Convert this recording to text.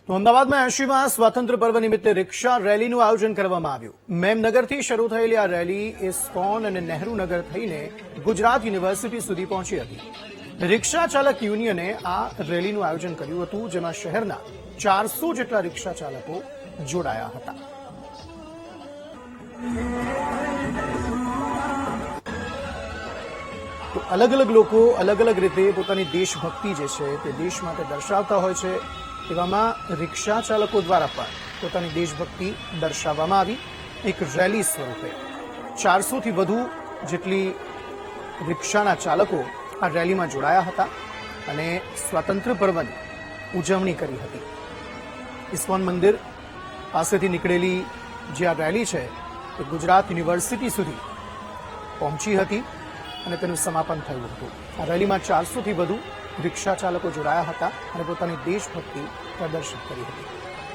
તો અમદાવાદમાં 80માં સ્વાતંત્ર્ય પર્વ નિમિત્તે રિક્ષા રેલીનું આયોજન કરવામાં આવ્યું. મેમનગરથી શરૂ થયેલી આ રેલી ઇસ્કોન અને નહેરુનગર થઈને ગુજરાત યુનિવર્સિટી સુધી પહોંચી હતી. રિક્ષા ચાલક યુનિયને આ રેલીનું આયોજન કર્યું હતું, જેમાં શહેરના 400 જેટલા રિક્ષા ચાલકો જોડાયા હતા. તો અલગ અલગ લોકો અલગ અલગ રીતે પોતાની દેશભક્તિ જે છે તે દેશ માટે દર્શાવતા હોય છે. એવામાં રિક્ષા ચાલકો દ્વારા પણ પોતાની દેશભક્તિ દર્શાવવામાં આવી. એક રેલી સ્વરૂપે 400થી વધુ જેટલી રિક્ષાના ચાલકો આ રેલીમાં જોડાયા હતા અને સ્વાતંત્ર્ય પર્વની ઉજવણી કરી હતી. ઇસ્કોન મંદિર પાસેથી નીકળેલી જે આ રેલી છે તે ગુજરાત યુનિવર્સિટી સુધી પહોંચી હતી અને તેનું સમાપન થયું હતું. આ રેલીમાં 400થી વધુ રિક્ષા ચાલકો જોડાયા હતા અને પોતાની દેશભક્તિ પ્રદર્શિત કરી હતી.